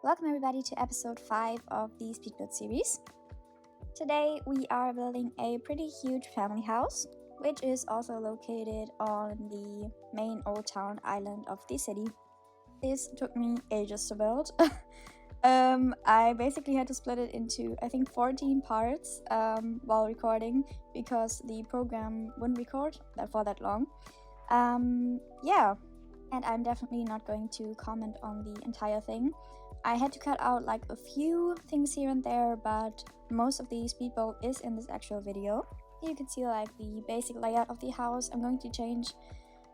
Welcome everybody to episode 5 of the Speedbuild series. Today we are building a pretty huge family house, which is also located on the main old town island of the city. This took me ages to build. I basically had to split it into, I think, 14 parts while recording because the program wouldn't record for that long. And I'm definitely not going to comment on the entire thing. I had to cut out like a few things here and there, but most of the speed build is in this actual video. You can see like the basic layout of the house. I'm going to change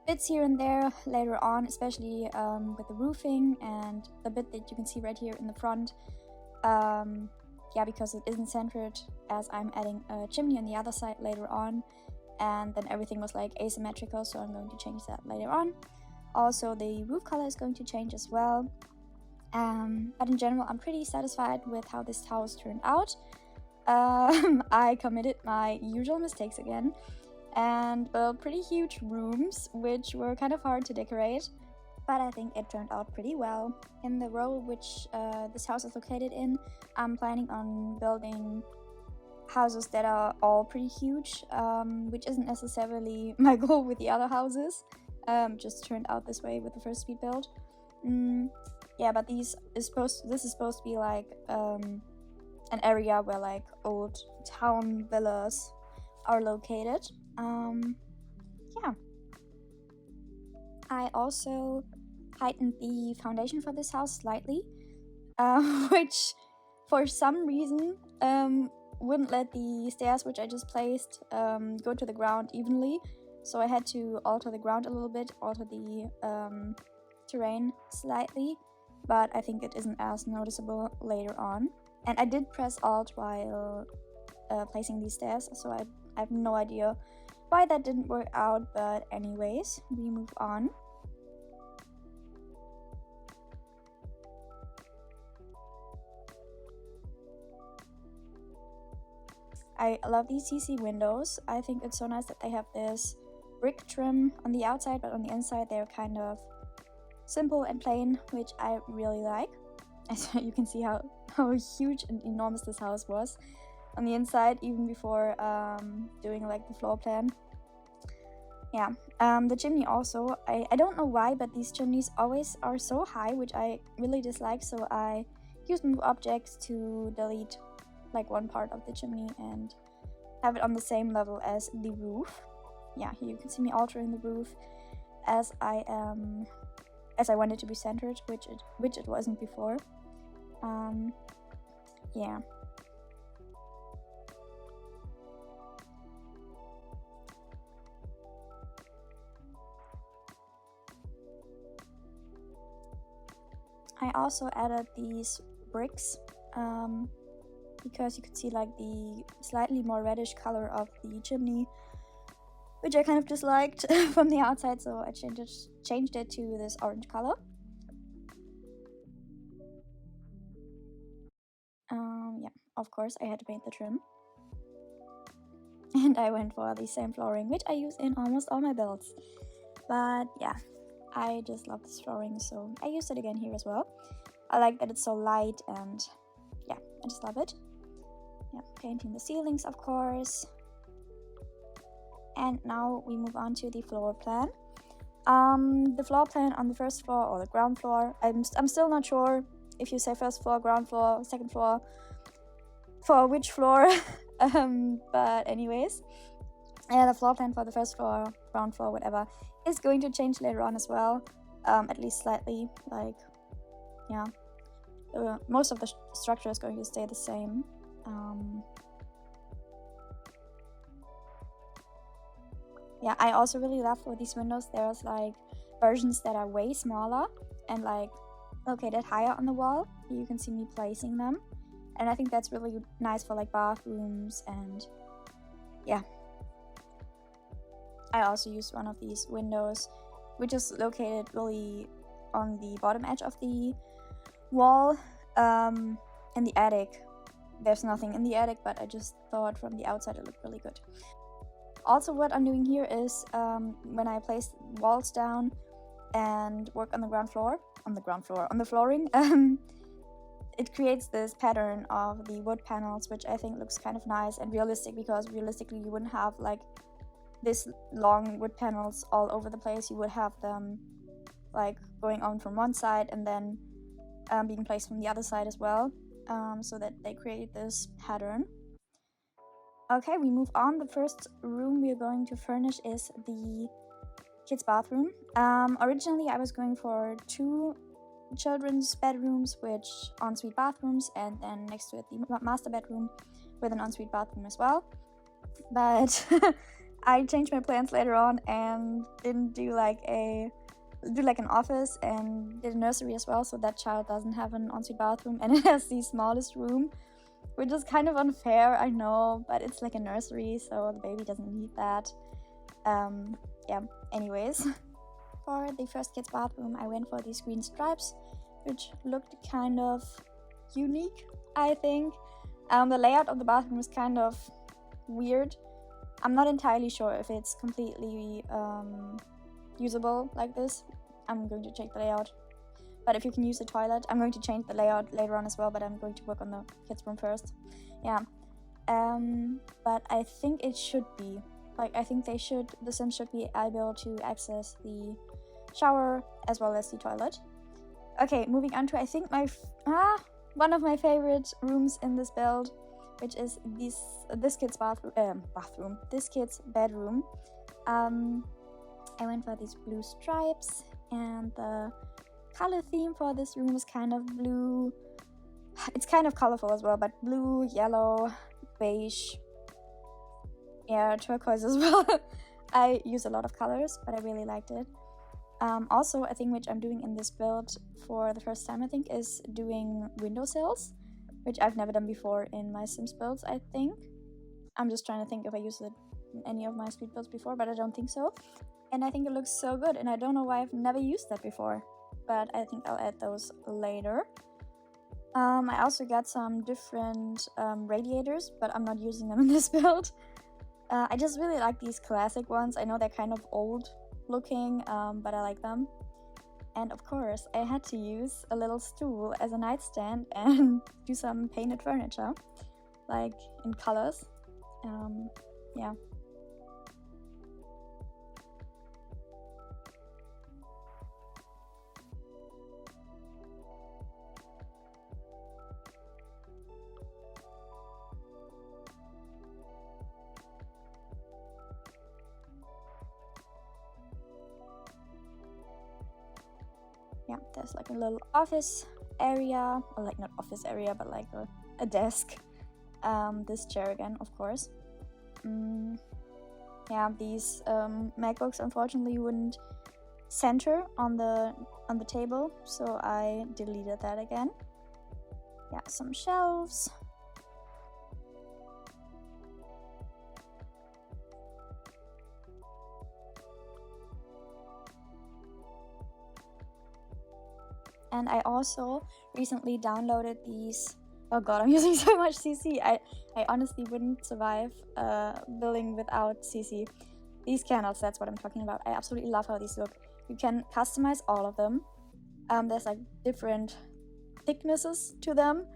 bits here and there later on, especially with the roofing and the bit that you can see right here in the front. Because it isn't centered, as I'm adding a chimney on the other side later on, and then everything was like asymmetrical, so I'm going to change that later on. Also, the roof color is going to change as well. But in general, I'm pretty satisfied with how this house turned out. I committed my usual mistakes again and built pretty huge rooms, which were kind of hard to decorate, but I think it turned out pretty well. In the row which this house is located in, I'm planning on building houses that are all pretty huge, which isn't necessarily my goal with the other houses. Just turned out this way with the first speed build. But this is supposed to be like an area where like old town villas are located. I also heightened the foundation for this house slightly, which for some reason wouldn't let the stairs which I just placed go to the ground evenly. So I had to alter the ground a little bit, alter the terrain slightly, but I think it isn't as noticeable later on. And I did press Alt while placing these stairs, so I have no idea why that didn't work out, but anyways, we move on. I love these CC windows. I think it's so nice that they have this brick trim on the outside, but on the inside they're kind of simple and plain, which I really like. As you can see how huge and enormous this house was on the inside, even before doing like the floor plan. The chimney also, I don't know why, but these chimneys always are so high, which I really dislike, so I use move objects to delete like one part of the chimney and have it on the same level as the roof. Here you can see me altering the roof as I want it to be centered, which it wasn't before. I also added these bricks because you could see like the slightly more reddish color of the chimney, which I kind of disliked from the outside, so I changed it to this orange color. Of course I had to paint the trim. And I went for the same flooring, which I use in almost all my builds. But yeah, I just love this flooring, so I used it again here as well. I like that it's so light, and yeah, I just love it. Painting the ceilings, of course. And now we move on to the floor plan. The floor plan on the first floor or the ground floor, I'm still not sure if you say first floor, ground floor, second floor, for which floor. But anyways, the floor plan for the first floor, ground floor, whatever, is going to change later on as well, at least slightly. Most of the structure is going to stay the same. I also really love for these windows, there's like versions that are way smaller and like located higher on the wall. You can see me placing them, and I think that's really nice for like bathrooms. And I also used one of these windows, which is located really on the bottom edge of the wall. In the attic, there's nothing in the attic, but I just thought from the outside it looked really good. Also, what I'm doing here is when I place walls down and work on the flooring, it creates this pattern of the wood panels, which I think looks kind of nice and realistic, because realistically you wouldn't have like this long wood panels all over the place. You would have them like going on from one side and then being placed from the other side as well, so that they create this pattern. Okay, we move on. The first room we're going to furnish is the kids' bathroom. Originally I was going for 2 children's bedrooms, which ensuite bathrooms, and then next to it the master bedroom with an ensuite bathroom as well. But I changed my plans later on and didn't do like an office, and did a nursery as well, so that child doesn't have an ensuite bathroom, and it has the smallest room, which is kind of unfair, I know, but it's like a nursery, so the baby doesn't need that. Yeah, anyways. For the first kids' bathroom, I went for these green stripes, which looked kind of unique, I think. The layout of the bathroom is kind of weird. I'm not entirely sure if it's completely usable like this. I'm going to check the layout. But if you can use the toilet, I'm going to change the layout later on as well, but I'm going to work on the kids' room first. Yeah. But I think it should be. Like, I think the Sims should be able to access the shower as well as the toilet. Okay, moving on to, I think, one of my favorite rooms in this build, which is this kid's this kid's bedroom. I went for these blue stripes, and the color theme for this room is kind of blue. It's kind of colorful as well, but blue, yellow, beige, yeah, turquoise as well. I use a lot of colors, but I really liked it. Also, a thing which I'm doing in this build for the first time, I think, is doing windowsills, which I've never done before in my Sims builds, I think. I'm just trying to think if I used it in any of my speed builds before, but I don't think so. And I think it looks so good, and I don't know why I've never used that before, but I think I'll add those later. I also got some different radiators, but I'm not using them in this build. I just really like these classic ones. I know they're kind of old looking, but I like them. And of course, I had to use a little stool as a nightstand and do some painted furniture, like in colors. Yeah. Yeah, there's like a little office area, or like not office area, but like a desk. This chair again, of course. Yeah, these MacBooks unfortunately wouldn't center on the table, so I deleted that again. Yeah, some shelves. And I also recently downloaded these. Oh god, I'm using so much CC. I honestly wouldn't survive building without CC. These candles, that's what I'm talking about. I absolutely love how these look. You can customize all of them. There's like different thicknesses to them.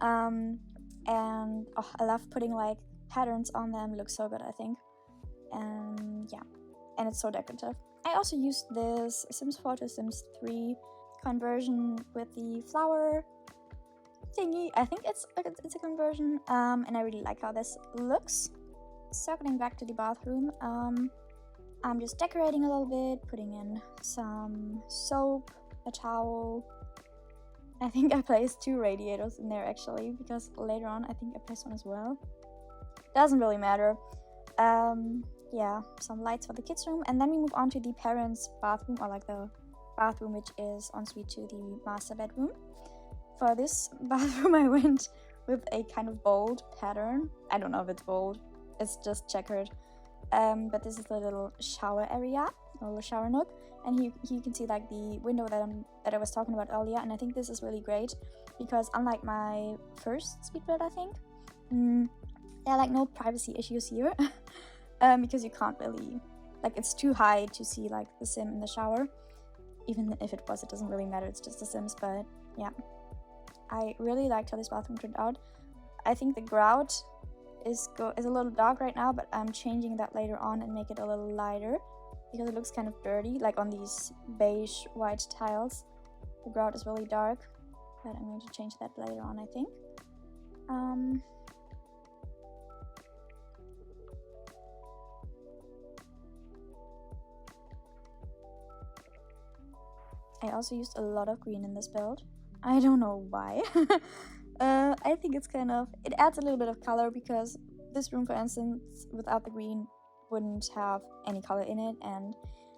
And I love putting like patterns on them. It looks so good, I think. And yeah, and it's so decorative. I also used this Sims 4 to Sims 3 conversion with the flower thingy. I think it's a conversion, and I really like how this looks. Circling back to the bathroom, I'm just decorating a little bit, putting in some soap, a towel. I think I placed 2 radiators in there actually, because later on I think I placed one as well. Doesn't really matter. Yeah, some lights for the kids' room, and then we move on to the parents' bathroom, or like the bathroom which is ensuite to the master bedroom. For this bathroom I went with a kind of bold pattern. I don't know if it's bold, it's just checkered. But this is the little shower area, a little shower nook, and here you can see like the window that I was talking about earlier. And I think this is really great because unlike my first speed build, I think there are like no privacy issues here. Because you can't really, like, it's too high to see like the sim in the shower. Even if it was, it doesn't really matter, it's just the Sims, but yeah. I really liked how this bathroom turned out. I think the grout is a little dark right now, but I'm changing that later on and make it a little lighter because it looks kind of dirty, like on these beige white tiles. The grout is really dark, but I'm going to change that later on, I think. I also used a lot of green in this build. I don't know why. I think it's kind of, it adds a little bit of color because this room, for instance, without the green wouldn't have any color in it, and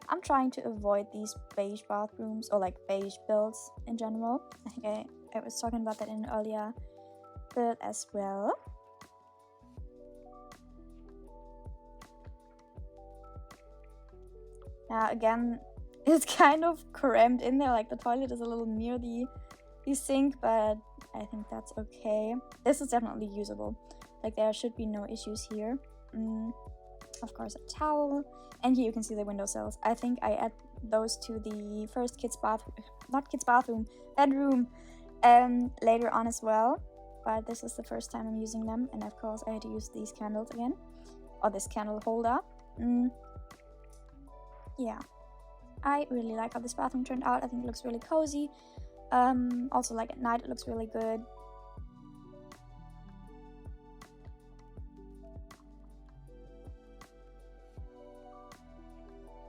I'm trying to avoid these beige bathrooms or like beige builds in general. I think I was talking about that in an earlier build as well. Now again, it's kind of crammed in there, like the toilet is a little near the sink, but I think that's okay. This is definitely usable. Like there should be no issues here. Of course, a towel, and here you can see the windowsills. I think I add those to the first bedroom later on as well, but this is the first time I'm using them, and of course I had to use these candles again, or this candle holder. Yeah, I really like how this bathroom turned out. I think it looks really cozy. Also, like at night it looks really good.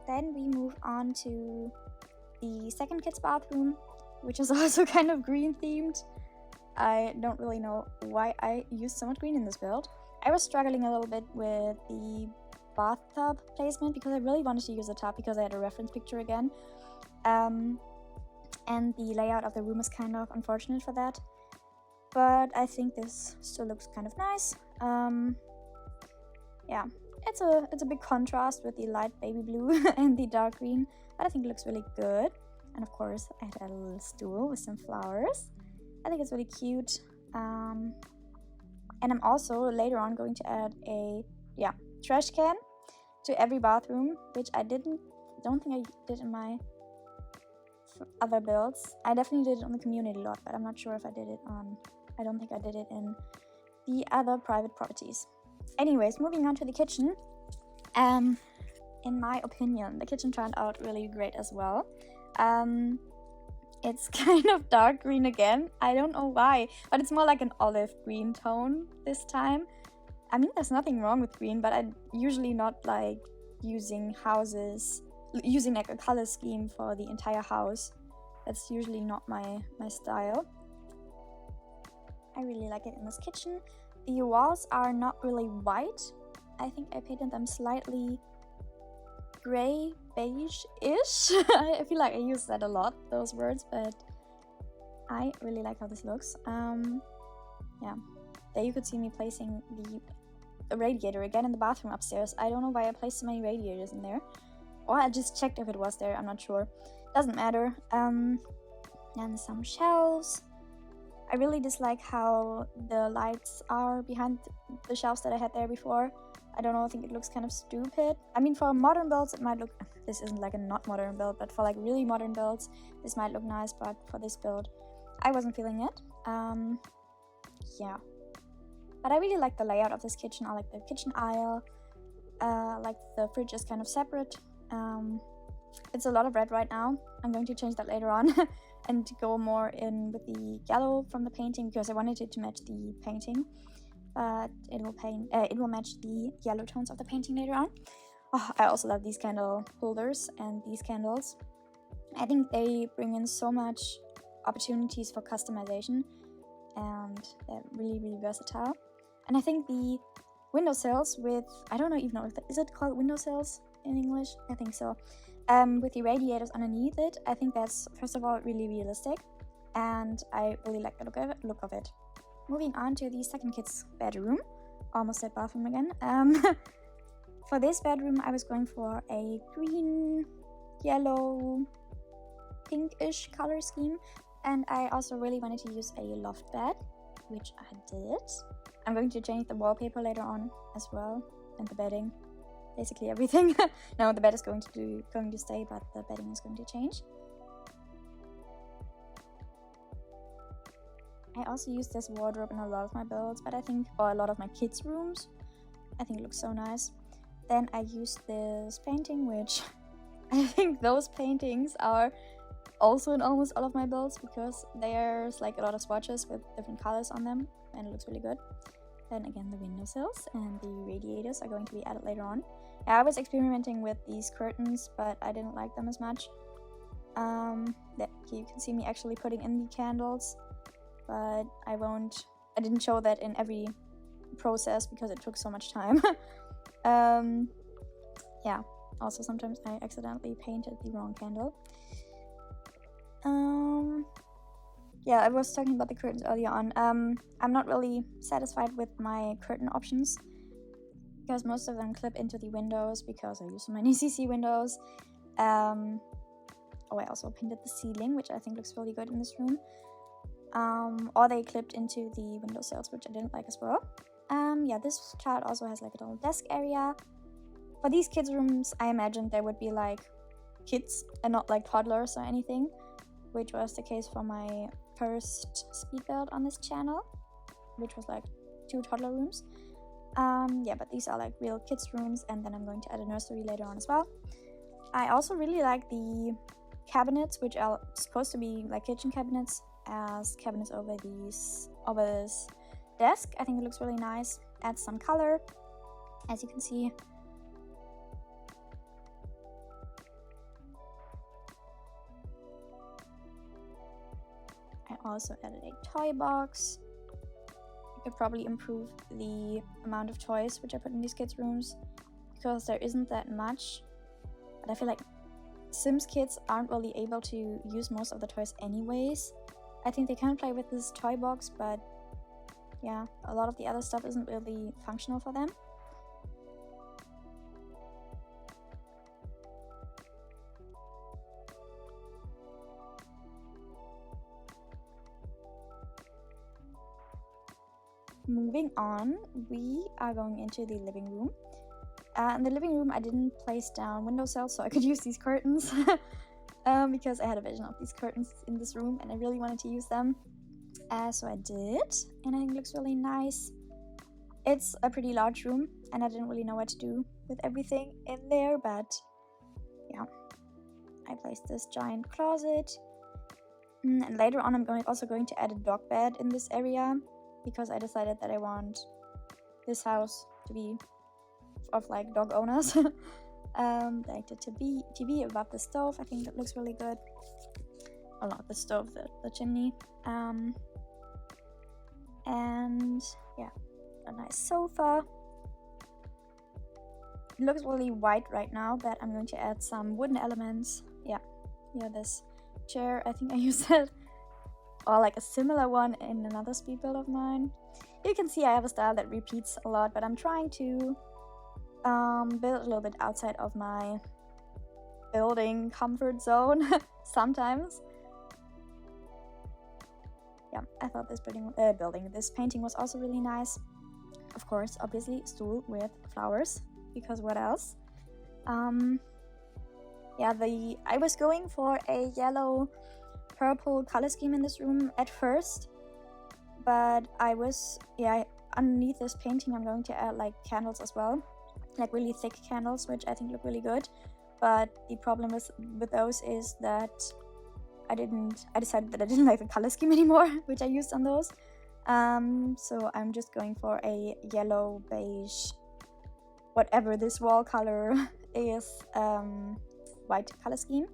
Then we move on to the second kid's bathroom, which is also kind of green themed. I don't really know why I used so much green in this build. I was struggling a little bit with the bathtub placement because I really wanted to use a tub because I had a reference picture again. And the layout of the room is kind of unfortunate for that. But I think this still looks kind of nice. Yeah, it's a big contrast with the light baby blue and the dark green, but I think it looks really good. And of course, I had a little stool with some flowers. I think it's really cute. And I'm also later on going to add a trash can to every bathroom, which I don't think I did in my other builds. I definitely did it on the community lot, but I'm not sure if I did it on, I don't think I did it in the other private properties. Anyways, moving on to the kitchen. In my opinion, the kitchen turned out really great as well. It's kind of dark green again. I don't know why, but it's more like an olive green tone this time. I mean, there's nothing wrong with green, but I'm usually not like using like a color scheme for the entire house. That's usually not my style. I really like it in this kitchen. The walls are not really white. I think I painted them slightly gray, beige-ish. I feel like I use that a lot, those words, but I really like how this looks. Yeah, there you could see me placing the radiator again in the bathroom upstairs. I don't know why I placed so many radiators in there. Or I just checked if it was there, I'm not sure. Doesn't matter. And some shelves. I really dislike how the lights are behind the shelves that I had there before. I don't know, I think it looks kind of stupid. I mean, for modern builds it might look, this isn't like a not modern build, but for like really modern builds this might look nice, but for this build I wasn't feeling it. Yeah. But I really like the layout of this kitchen. I like the kitchen aisle. Like the fridge is kind of separate. It's a lot of red right now. I'm going to change that later on and go more in with the yellow from the painting because I wanted it to match the painting. But it will match the yellow tones of the painting later on. Oh, I also love these candle holders and these candles. I think they bring in so much opportunities for customization, and they're really, really versatile. And I think the windowsills with, I don't even know, is it called windowsills in English? I think so. With the radiators underneath it, I think that's, first of all, really realistic, and I really like the look of it. Moving on to the second kid's bedroom. Almost said bathroom again. For this bedroom, I was going for a green, yellow, pinkish color scheme, and I also really wanted to use a loft bed, which I did. I'm going to change the wallpaper later on as well, and the bedding, basically everything. No, the bed is going to stay, but the bedding is going to change. I also use this wardrobe in a lot of my builds, but I think, or a lot of my kids' rooms. I think it looks so nice. Then I used this painting, which I think those paintings are also in almost all of my builds because there's like a lot of swatches with different colors on them and it looks really good. Then again, the windowsills and the radiators are going to be added later on. Yeah, I was experimenting with these curtains, but I didn't like them as much. You can see me actually putting in the candles, but I didn't show that in every process because it took so much time. Yeah, also sometimes I accidentally painted the wrong candle. Yeah, I was talking about the curtains earlier on. I'm not really satisfied with my curtain options because most of them clip into the windows because I use so many CC windows. I also painted the ceiling, which I think looks really good in this room. Or they clipped into the windowsills, which I didn't like as well. Yeah, this chart also has like a little desk area. For these kids' rooms, I imagined there would be like kids and not like toddlers or anything, which was the case for my first speed build on this channel, which was like 2 toddler rooms. Yeah, but these are like real kids' rooms, and then I'm going to add a nursery later on as well. I also really like the cabinets, which are supposed to be like kitchen cabinets, as cabinets over this desk. I think it looks really nice. Adds some color, as you can see. I also added a toy box. I could probably improve the amount of toys which I put in these kids' rooms because there isn't that much. But I feel like Sims kids aren't really able to use most of the toys anyways. I think they can play with this toy box, but yeah, a lot of the other stuff isn't really functional for them. Moving on, we are going into the living room. In the living room, I didn't place down windowsills so I could use these curtains because I had a vision of these curtains in this room and I really wanted to use them. So I did, and I think it looks really nice. It's a pretty large room and I didn't really know what to do with everything in there, but yeah, I placed this giant closet. And later on, I'm also going to add a dog bed in this area because I decided that I want this house to be of like dog owners. Like the TV above the stove, I think that looks really good. Well, not the stove, the chimney. And yeah, a nice sofa. It looks really white right now, but I'm going to add some wooden elements. Yeah, this chair, I think I used it, or like a similar one in another speed build of mine. You can see I have a style that repeats a lot, but I'm trying to build a little bit outside of my building comfort zone sometimes. Yeah, I thought this this painting was also really nice. Of course, obviously, stool with flowers, because what else? Yeah, I was going for a yellow-purple color scheme in this room at first, but underneath this painting, I'm going to add like candles as well, like really thick candles, which I think look really good. But the problem with those is that I decided that I didn't like the color scheme anymore, which I used on those. So I'm just going for a yellow, beige, whatever this wall color is, white color scheme.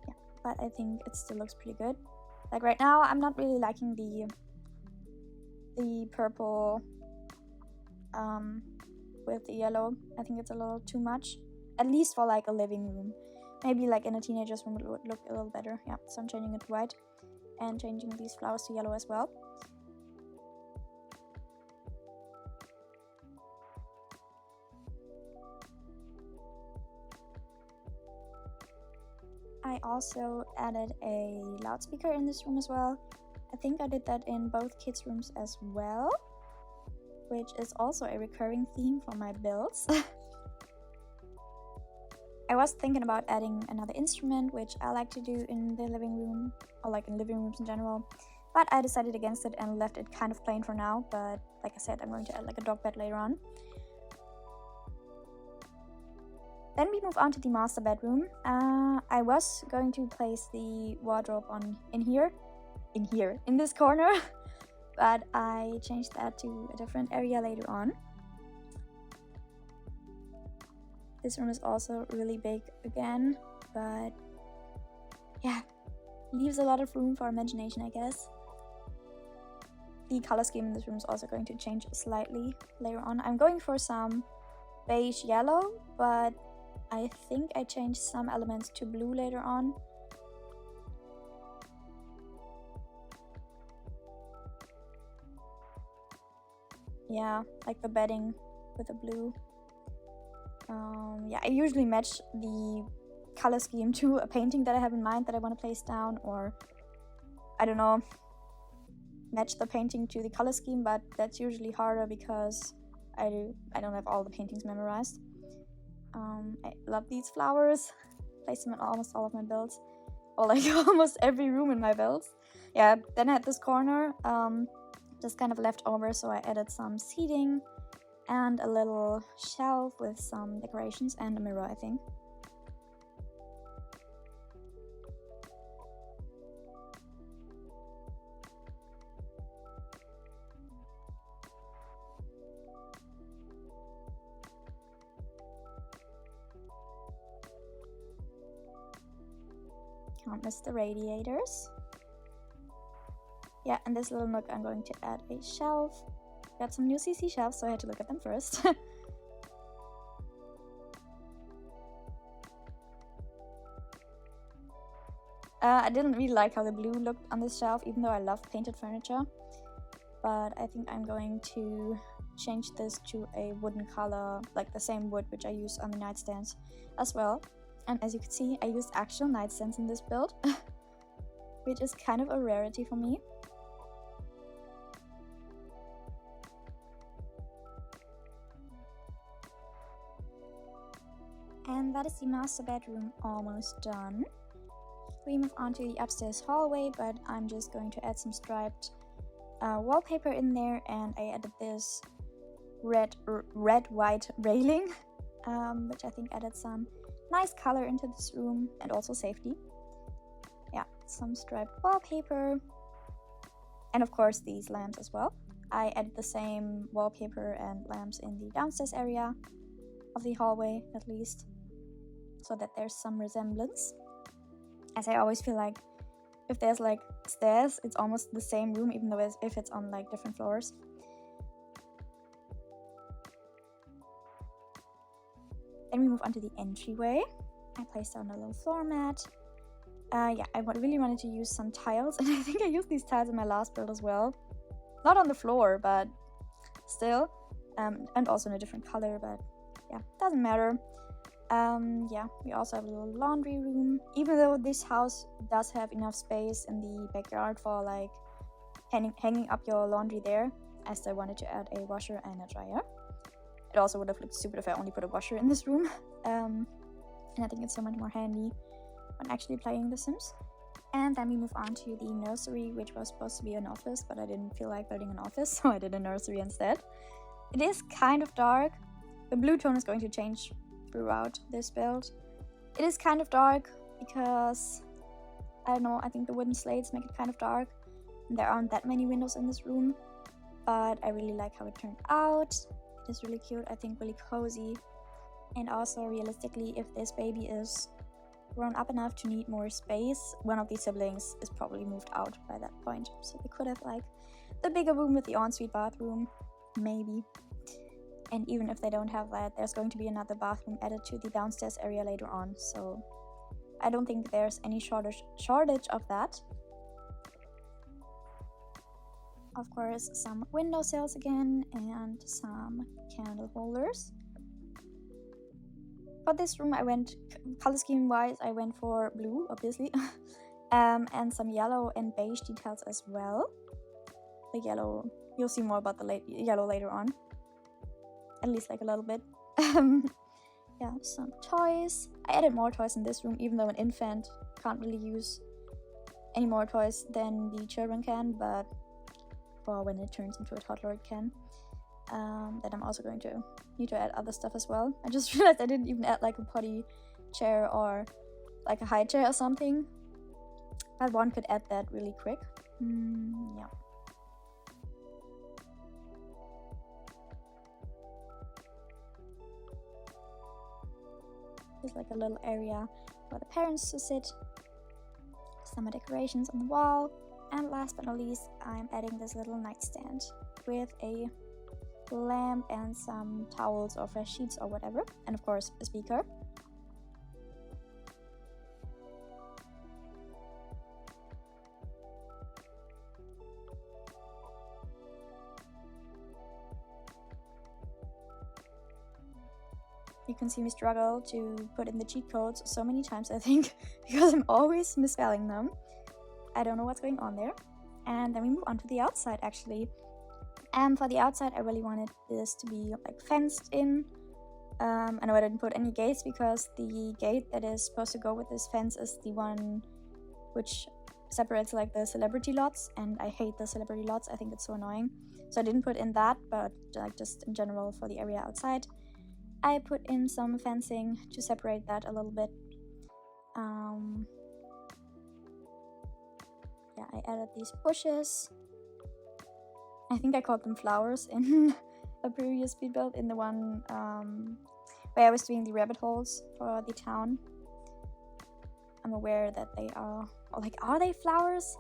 Yeah, but I think it still looks pretty good. Like right now, I'm not really liking the purple with the yellow. I think it's a little too much, at least for like a living room. Maybe like in a teenager's room it would look a little better. Yeah, so I'm changing it to white and changing these flowers to yellow as well. I also added a loudspeaker in this room as well. I think I did that in both kids' rooms as well, which is also a recurring theme for my builds. I was thinking about adding another instrument, which I like to do in the living room, or like in living rooms in general. but I decided against it and left it kind of plain for now. But like I said, I'm going to add like a dog bed later on. Then we move on to the master bedroom. I was going to place the wardrobe in this corner, but I changed that to a different area later on. This room is also really big again, but yeah, leaves a lot of room for imagination, I guess. The color scheme in this room is also going to change slightly later on. I'm going for some beige yellow, but I think I changed some elements to blue later on. Yeah, like the bedding with the blue. Yeah, I usually match the color scheme to a painting that I have in mind that I want to place down, or I don't know, match the painting to the color scheme, but that's usually harder because I don't have all the paintings memorized. I love these flowers. Place them in almost all of my builds, or like almost every room in my builds. Yeah, then I had this corner just kind of left over, so I added some seating and a little shelf with some decorations and a mirror, I think. Can't miss the radiators. Yeah, in this little nook I'm going to add a shelf. Got some new CC shelves, so I had to look at them first. I didn't really like how the blue looked on this shelf, even though I love painted furniture. But I think I'm going to change this to a wooden color, like the same wood which I use on the nightstands as well. And as you can see, I used actual nightstands in this build, which is kind of a rarity for me. And that is the master bedroom almost done. We move on to the upstairs hallway, but I'm just going to add some striped wallpaper in there, and I added this red-white railing, which I think added some nice color into this room and also safety. Yeah, some striped wallpaper, and of course these lamps as well. I added the same wallpaper and lamps in the downstairs area of the hallway, at least, so that there's some resemblance. As I always feel like if there's like stairs, it's almost the same room, even though if it's on like different floors. Then we move on to the entryway. I placed down a little floor mat. Yeah, I really wanted to use some tiles, and I think I used these tiles in my last build as well. Not on the floor, but still, and also in a different color, but yeah, doesn't matter. Yeah, we also have a little laundry room. Even though this house does have enough space in the backyard for like hanging up your laundry there, I still wanted to add a washer and a dryer. It also would have looked stupid if I only put a washer in this room. And I think it's so much more handy when actually playing The Sims. And then we move on to the nursery, which was supposed to be an office, but I didn't feel like building an office, so I did a nursery instead. It is kind of dark. The blue tone is going to change throughout this build. It is kind of dark because, I don't know, I think the wooden slates make it kind of dark. And there aren't that many windows in this room, but I really like how it turned out. It is really cute, I think really cozy. And also, realistically, if this baby is grown up enough to need more space, one of these siblings is probably moved out by that point. So they could have like the bigger room with the ensuite bathroom, maybe. And even if they don't have that, there's going to be another bathroom added to the downstairs area later on. So I don't think there's any shortage of that. Of course, some windowsills again and some candle holders. For this room, I went color scheme wise, I went for blue, obviously, and some yellow and beige details as well. The yellow, you'll see more about the yellow later on, at least like a little bit. Yeah, some toys. I added more toys in this room, even though an infant can't really use any more toys than the children can, but for when it turns into a toddler it can. Then I'm also going to need to add other stuff as well. I just realized I didn't even add like a potty chair or like a high chair or something, but one could add that really quick. Yeah. There's like a little area for the parents to sit. Some decorations on the wall. And last but not least, I'm adding this little nightstand with a lamp and some towels or fresh sheets or whatever. And of course, a speaker. You can see me struggle to put in the cheat codes so many times, I think, because I'm always misspelling them. I don't know what's going on there. And then we move on to the outside, actually. And for the outside, I really wanted this to be like fenced in. I know I didn't put any gates because the gate that is supposed to go with this fence is the one which separates like the celebrity lots, and I hate the celebrity lots. I think it's so annoying. So I didn't put in that, but like just in general for the area outside, I put in some fencing to separate that a little bit. Yeah, I added these bushes. I think I called them flowers in a previous speed build, in the one where I was doing the rabbit holes for the town. I'm aware that they are, or like, are they flowers?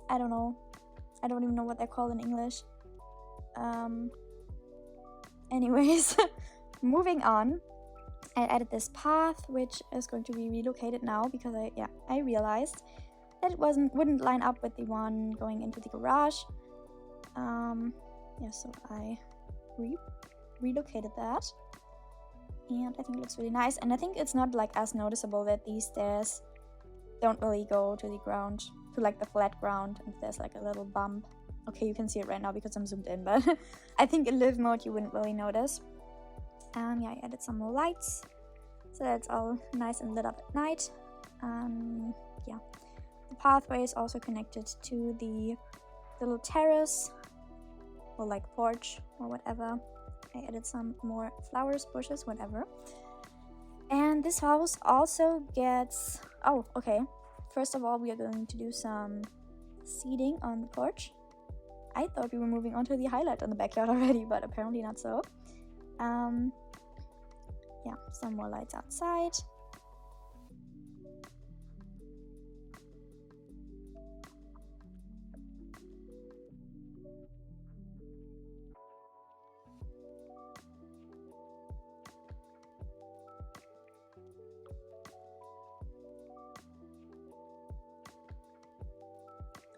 I don't know. I don't even know what they're called in English. Anyways, moving on. I added this path, which is going to be relocated now because I realized that it wouldn't line up with the one going into the garage. Yeah, so I relocated that, and I think it looks really nice. And I think it's not like as noticeable that these stairs don't really go to the ground, to like the flat ground, and there's like a little bump. Okay, you can see it right now because I'm zoomed in, but I think in live mode you wouldn't really notice. Yeah, I added some more lights, so that's all nice and lit up at night. Yeah, the pathway is also connected to the little terrace, or like porch, or whatever. I added some more flowers, bushes, whatever. And this house also gets... Oh, okay. First of all, we are going to do some seating on the porch. I thought we were moving on to the highlight on the backyard already, but apparently not so. Yeah, some more lights outside.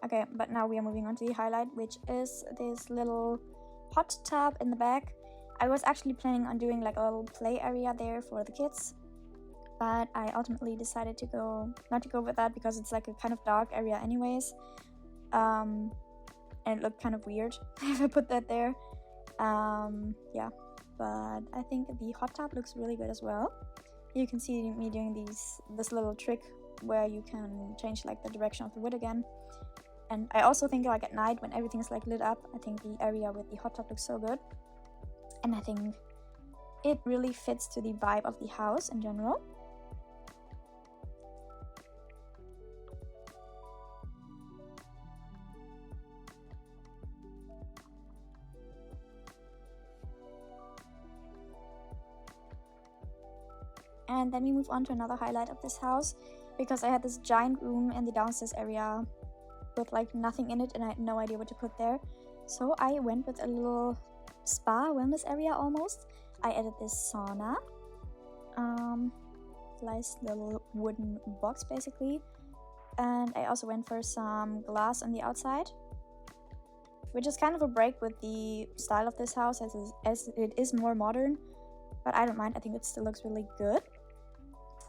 Okay, but now we are moving on to the highlight, which is this little hot tub in the back. I was actually planning on doing like a little play area there for the kids, but I ultimately decided to not to go with that because it's like a kind of dark area anyways, and it looked kind of weird if I put that there. Yeah, but I think the hot tub looks really good as well. You can see me doing this little trick where you can change like the direction of the wood again. And I also think like at night when everything's like lit up, I think the area with the hot tub looks so good. And I think it really fits to the vibe of the house in general. And then we move on to another highlight of this house, because I had this giant room in the downstairs area with like nothing in it and I had no idea what to put there. So I went with a little spa wellness area almost. I added this sauna, nice little wooden box basically, and I also went for some glass on the outside, which is kind of a break with the style of this house as it is more modern, but I don't mind. I think it still looks really good.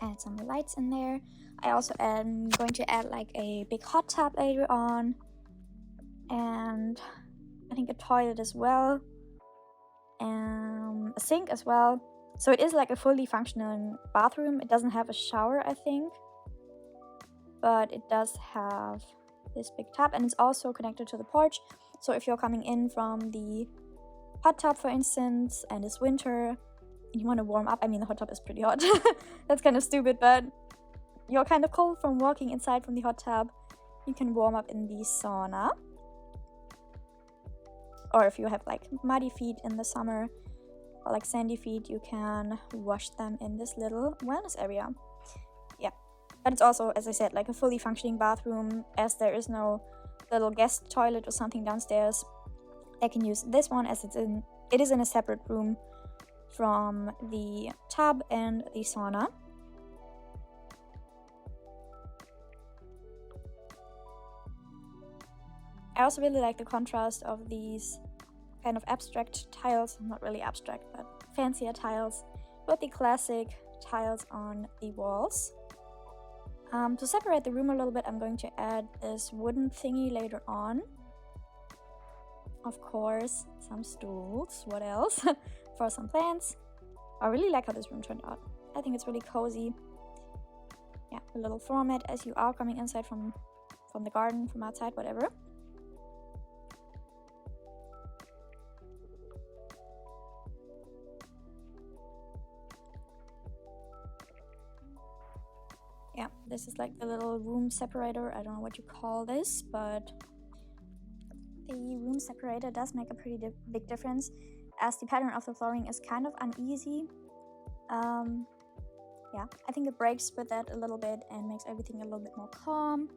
Add some lights in there. I also am going to add like a big hot tub later on, and I think a toilet as well. a sink as well. So it is like a fully functioning bathroom. It doesn't have a shower, I think, but it does have this big tub, and it's also connected to the porch. So if you're coming in from the hot tub, for instance, and it's winter and you want to warm up, I mean, the hot tub is pretty hot. That's kind of stupid, but you're kind of cold from walking inside from the hot tub, you can warm up in the sauna. Or if you have like muddy feet in the summer or like sandy feet, you can wash them in this little wellness area. Yeah, but it's also, as I said, like a fully functioning bathroom, as there is no little guest toilet or something downstairs. I can use this one as it is in a separate room from the tub and the sauna. I also really like the contrast of these kind of abstract tiles, not really abstract, but fancier tiles, with the classic tiles on the walls. To separate the room a little bit, I'm going to add this wooden thingy later on. Of course, some stools, what else? For some plants. I really like how this room turned out. I think it's really cozy. Yeah, a little floor mat as you are coming inside from the garden, from outside, whatever. Yeah, this is like the little room separator. I don't know what you call this, but the room separator does make a pretty big difference, as the pattern of the flooring is kind of uneasy. Yeah, I think it breaks with that a little bit and makes everything a little bit more calm.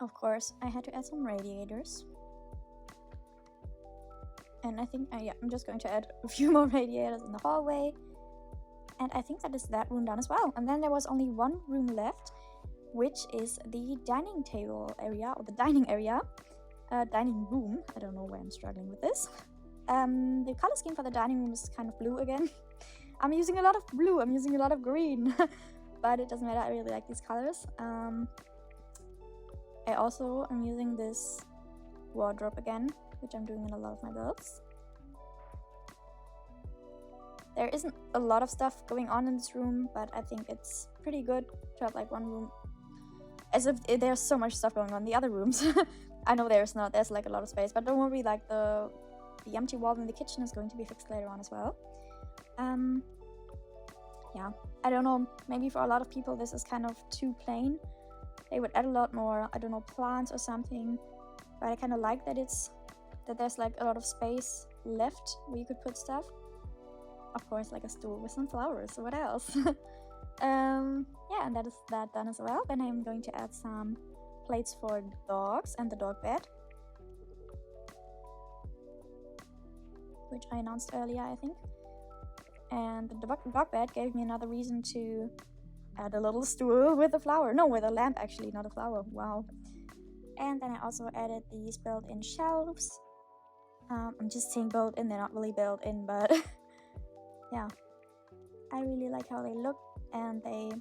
Of course, I had to add some radiators. And I think, yeah, I'm just going to add a few more radiators in the hallway. And I think that is that room done as well. And then there was only one room left, which is the dining table area, or the dining area. Dining room. I don't know why I'm struggling with this. The color scheme for the dining room is kind of blue again. I'm using a lot of blue, I'm using a lot of green. But it doesn't matter, I really like these colors. I also am using this wardrobe again, which I'm doing in a lot of my builds. There isn't a lot of stuff going on in this room, but I think it's pretty good to have like one room. As if there's so much stuff going on in the other rooms. I know there's not, there's like a lot of space, but don't worry, like the empty wall in the kitchen is going to be fixed later on as well. Yeah, I don't know, maybe for a lot of people this is kind of too plain. They would add a lot more, I don't know, plants or something, but I kind of like that there's like a lot of space left where you could put stuff. Of course, like a stool with some flowers, so what else? Yeah, and that is that done as well. Then I'm going to add some plates for dogs and the dog bed, which I announced earlier, I think. And the dog bed gave me another reason to add a little stool with a flower. No, with a lamp actually, not a flower. Wow. And then I also added these built-in shelves. I'm just saying built-in, they're not really built-in, but yeah. I really like how they look, and they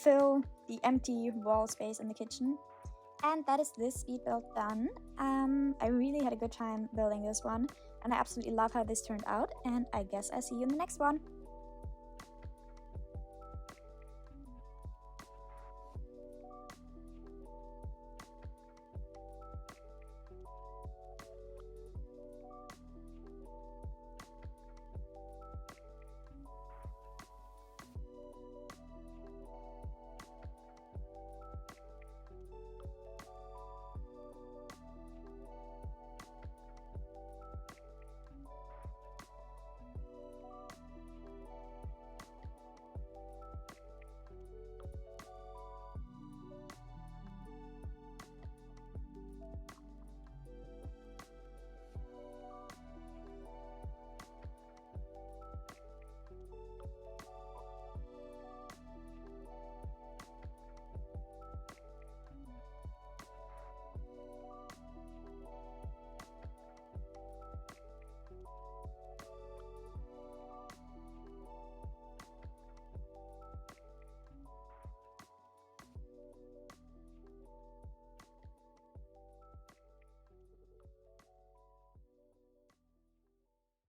fill the empty wall space in the kitchen. And that is this speed build done. I really had a good time building this one, and I absolutely love how this turned out, and I guess I'll see you in the next one.